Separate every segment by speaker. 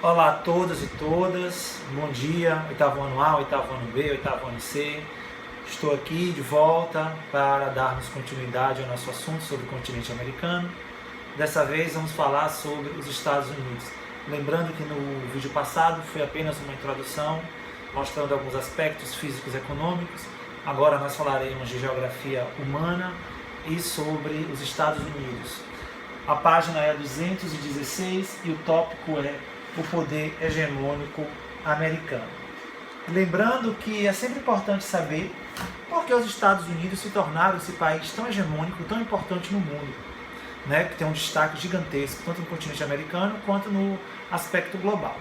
Speaker 1: Olá a todos e todas, bom dia, oitavo ano A, oitavo ano B, oitavo ano C. Estou aqui de volta para darmos continuidade ao nosso assunto sobre o continente americano. Dessa vez vamos falar sobre os Estados Unidos. Lembrando que no vídeo passado foi apenas uma introdução, mostrando alguns aspectos físicos e econômicos. Agora nós falaremos de geografia humana e sobre os Estados Unidos. A página é 216 e o tópico é o poder hegemônico americano. Lembrando que é sempre importante saber por que os Estados Unidos se tornaram esse país tão hegemônico, tão importante no mundo, né? Que tem um destaque gigantesco, tanto no continente americano quanto no aspecto global.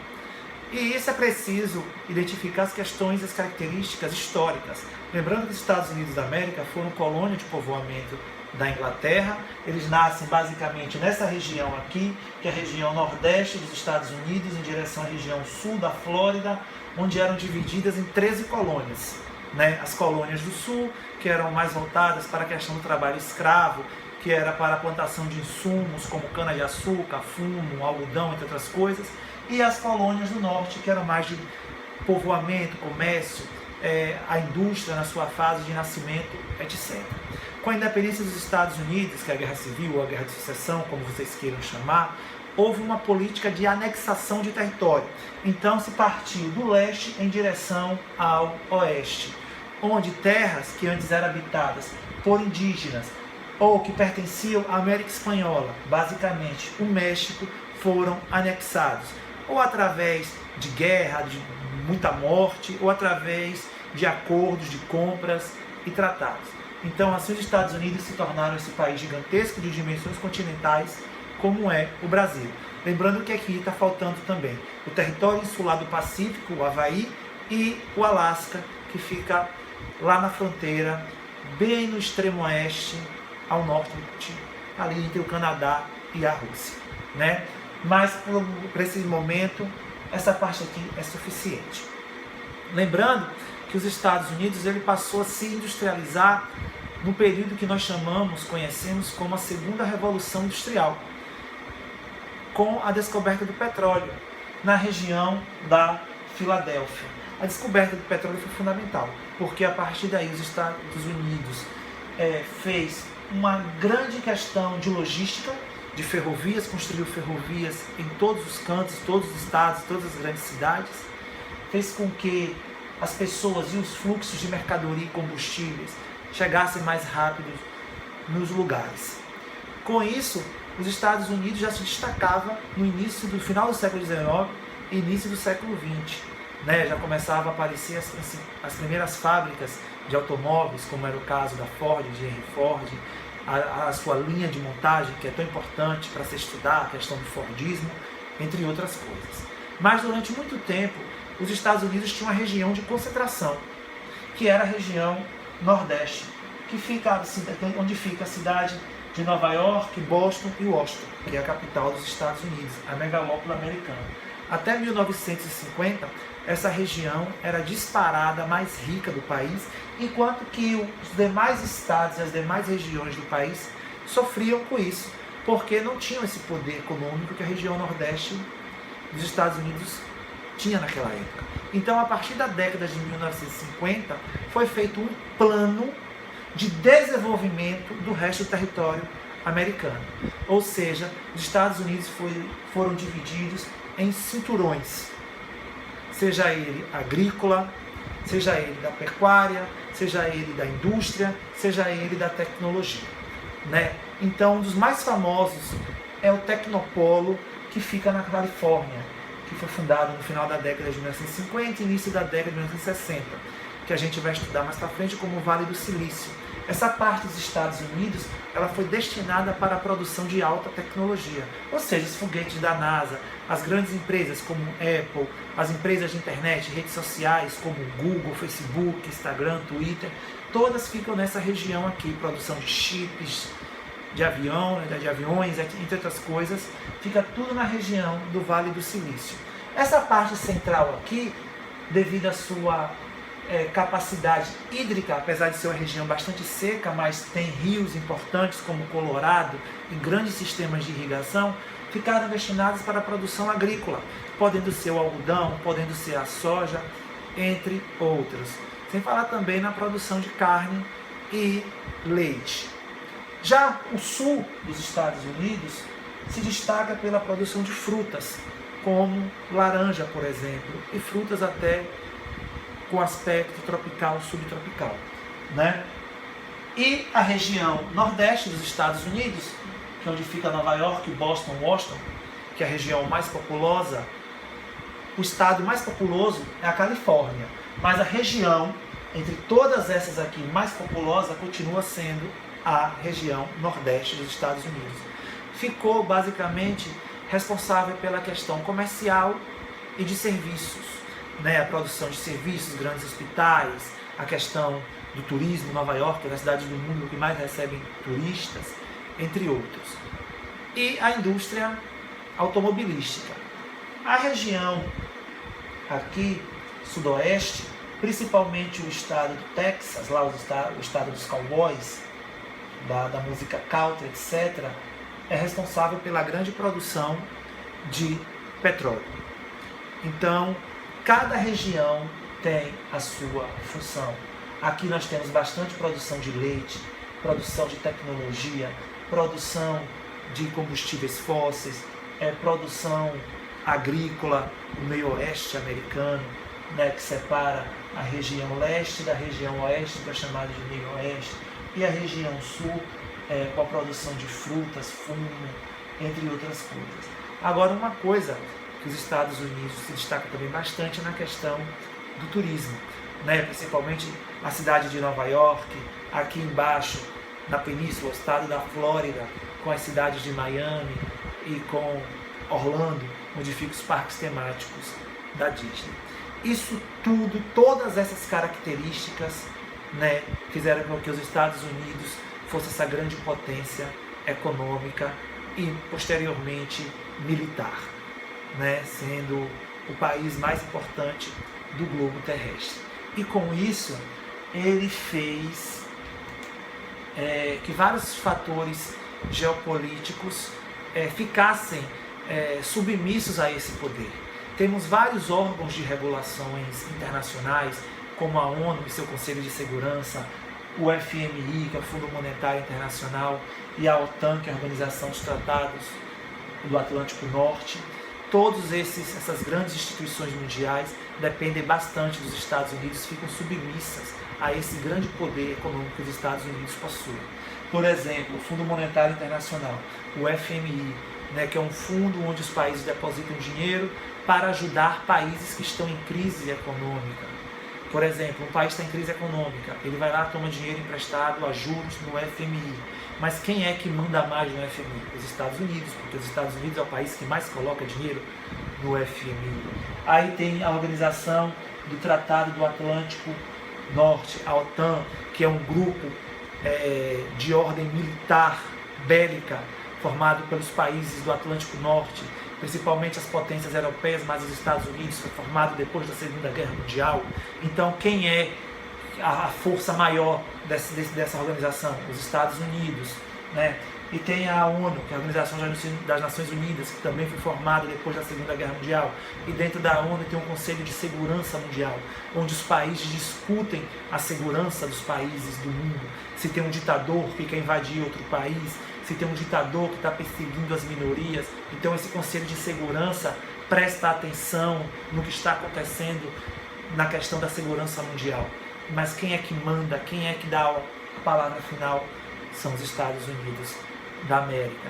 Speaker 1: E isso é preciso identificar as questões e as características históricas. Lembrando que os Estados Unidos da América foram colônia de povoamento da Inglaterra. Eles nascem basicamente nessa região aqui, que é a região nordeste dos Estados Unidos, em direção à região sul da Flórida, onde eram divididas em 13 colônias. Né? As colônias do sul, que eram mais voltadas para a questão do trabalho escravo, que era para a plantação de insumos como cana-de-açúcar, fumo, algodão, entre outras coisas, e as colônias do norte, que eram mais de povoamento, comércio, a indústria na sua fase de nascimento, etc. Com a independência dos Estados Unidos, que é a Guerra Civil ou a Guerra de Sucessão, como vocês queiram chamar, houve uma política de anexação de território. Então se partiu do leste em direção ao oeste, onde terras que antes eram habitadas por indígenas ou que pertenciam à América Espanhola, basicamente o México, foram anexados, ou através de guerra, de muita morte, ou através de acordos de compras e tratados. Então, assim, os Estados Unidos se tornaram esse país gigantesco de dimensões continentais, como é o Brasil. Lembrando que aqui está faltando também o território insular do Pacífico, o Havaí, e o Alasca, que fica lá na fronteira, bem no extremo oeste, ao norte, ali entre o Canadá e a Rússia, né? Mas, para esse momento, essa parte aqui é suficiente. Lembrando que os Estados Unidos ele passou a se industrializar no período que nós conhecemos como a Segunda Revolução Industrial, com a descoberta do petróleo na região da Filadélfia. A descoberta do petróleo foi fundamental, porque a partir daí os Estados Unidos fez uma grande questão de logística, de ferrovias, construiu ferrovias em todos os cantos, todos os estados, todas as grandes cidades, fez com que as pessoas e os fluxos de mercadoria e combustíveis chegassem mais rápido nos lugares. Com isso, os Estados Unidos já se destacava no final do século XIX e início do século XX. Né? Já começava a aparecer as primeiras fábricas de automóveis, como era o caso da Ford, de Henry Ford, a sua linha de montagem, que é tão importante para se estudar a questão do Fordismo, entre outras coisas. Mas durante muito tempo, os Estados Unidos tinham uma região de concentração, que era a região Nordeste, que fica, onde fica a cidade de Nova York, Boston e Washington, que é a capital dos Estados Unidos, a megalópole americana. Até 1950, essa região era disparada mais rica do país, enquanto que os demais estados e as demais regiões do país sofriam com isso, porque não tinham esse poder econômico que a região Nordeste dos Estados Unidos tinha naquela época. Então, a partir da década de 1950, foi feito um plano de desenvolvimento do resto do território americano. Ou seja, os Estados Unidos foram divididos em cinturões, seja ele agrícola, seja ele da pecuária, seja ele da indústria, seja ele da tecnologia. Né? Então, um dos mais famosos é o Tecnopolo, que fica na Califórnia, que foi fundado no final da década de 1950 e início da década de 1960, que a gente vai estudar mais para frente como o Vale do Silício. Essa parte dos Estados Unidos ela foi destinada para a produção de alta tecnologia, ou seja, os foguetes da NASA, as grandes empresas como Apple, as empresas de internet, redes sociais como Google, Facebook, Instagram, Twitter, todas ficam nessa região aqui, produção de chips, de aviões, entre outras coisas, fica tudo na região do Vale do Silício. Essa parte central aqui, devido à sua capacidade hídrica, apesar de ser uma região bastante seca, mas tem rios importantes como o Colorado e grandes sistemas de irrigação, ficaram destinadas para a produção agrícola, podendo ser o algodão, podendo ser a soja, entre outros. Sem falar também na produção de carne e leite. Já o sul dos Estados Unidos se destaca pela produção de frutas, como laranja, por exemplo, e frutas até com aspecto tropical, subtropical, né? E a região nordeste dos Estados Unidos, que é onde fica Nova York, Boston, Washington, que é a região mais populosa, o estado mais populoso é a Califórnia, mas a região, entre todas essas aqui, mais populosa, continua sendo a região nordeste dos Estados Unidos. Ficou basicamente responsável pela questão comercial e de serviços, né? A produção de serviços, grandes hospitais, a questão do turismo. Nova York é a cidade do mundo que mais recebe turistas, entre outros. E a indústria automobilística. A região aqui, sudoeste, principalmente o estado do Texas, lá o estado dos cowboys, da música country, etc., é responsável pela grande produção de petróleo. Então, cada região tem a sua função. Aqui nós temos bastante produção de leite, produção de tecnologia, produção de combustíveis fósseis, produção agrícola, o meio oeste americano, né, que separa a região leste da região oeste, que é chamada de meio oeste, e a região sul, com a produção de frutas, fumo, entre outras coisas. Agora, uma coisa que os Estados Unidos se destaca também bastante é na questão do turismo, né? Principalmente a cidade de Nova York, aqui embaixo, na península, o estado da Flórida, com as cidades de Miami e com Orlando, onde ficam os parques temáticos da Disney. Isso tudo, todas essas características, né, fizeram com que os Estados Unidos fosse essa grande potência econômica e, posteriormente, militar, né, sendo o país mais importante do globo terrestre. E com isso, ele fez que vários fatores geopolíticos ficassem submissos a esse poder. Temos vários órgãos de regulações internacionais, como a ONU e seu Conselho de Segurança, o FMI, que é o Fundo Monetário Internacional, e a OTAN, que é a Organização dos Tratados do Atlântico Norte. Todas essas grandes instituições mundiais dependem bastante dos Estados Unidos, ficam submissas a esse grande poder econômico que os Estados Unidos possuem. Por exemplo, o Fundo Monetário Internacional, o FMI, né, que é um fundo onde os países depositam dinheiro para ajudar países que estão em crise econômica. Por exemplo, um país está em crise econômica, ele vai lá, toma dinheiro emprestado a juros no FMI. Mas quem é que manda mais no FMI? Os Estados Unidos, porque os Estados Unidos é o país que mais coloca dinheiro no FMI. Aí tem a Organização do Tratado do Atlântico Norte, a OTAN, que é um grupo de ordem militar, bélica, formado pelos países do Atlântico Norte, principalmente as potências europeias, mas os Estados Unidos, foi formado depois da Segunda Guerra Mundial. Então, quem é a força maior dessa organização? Os Estados Unidos, né? E tem a ONU, que é a Organização das Nações Unidas, que também foi formada depois da Segunda Guerra Mundial. E dentro da ONU tem um Conselho de Segurança Mundial, onde os países discutem a segurança dos países do mundo. Se tem um ditador que quer invadir outro país, se tem um ditador que está perseguindo as minorias. Então esse Conselho de Segurança presta atenção no que está acontecendo na questão da segurança mundial. Mas quem é que manda, quem é que dá a palavra final são os Estados Unidos da América.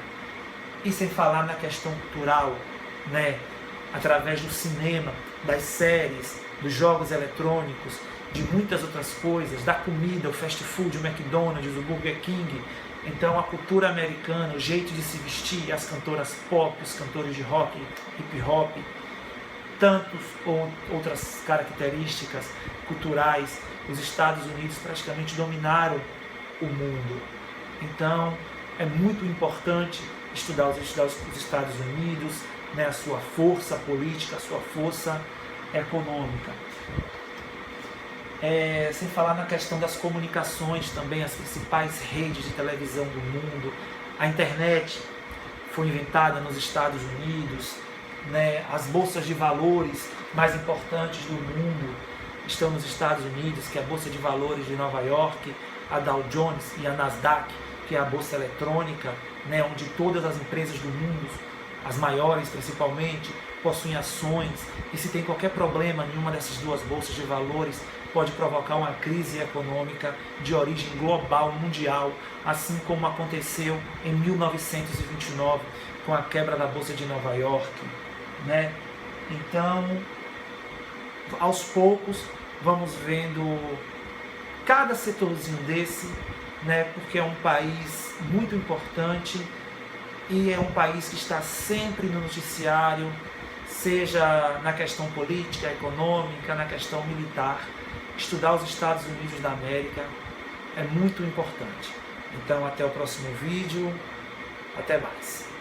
Speaker 1: E sem falar na questão cultural, né? Através do cinema, das séries, dos jogos eletrônicos, de muitas outras coisas, da comida, o fast food, o McDonald's, o Burger King. Então a cultura americana, o jeito de se vestir, as cantoras pop, os cantores de rock, hip hop, tantas outras características culturais, os Estados Unidos praticamente dominaram o mundo. Então é muito importante estudar os Estados Unidos, né, a sua força política, a sua força econômica. Sem falar na questão das comunicações também, as principais redes de televisão do mundo. A internet foi inventada nos Estados Unidos, né? As bolsas de valores mais importantes do mundo estão nos Estados Unidos, que é a Bolsa de Valores de Nova York, a Dow Jones e a Nasdaq, que é a bolsa eletrônica, né? Onde todas as empresas do mundo, as maiores principalmente, possuem ações, e se tem qualquer problema em uma dessas duas bolsas de valores, pode provocar uma crise econômica de origem global, mundial, assim como aconteceu em 1929 com a quebra da Bolsa de Nova York, né? Então, aos poucos, vamos vendo cada setorzinho desse, né? Porque é um país muito importante e é um país que está sempre no noticiário, seja na questão política, econômica, na questão militar. Estudar os Estados Unidos da América é muito importante. Então, até o próximo vídeo. Até mais.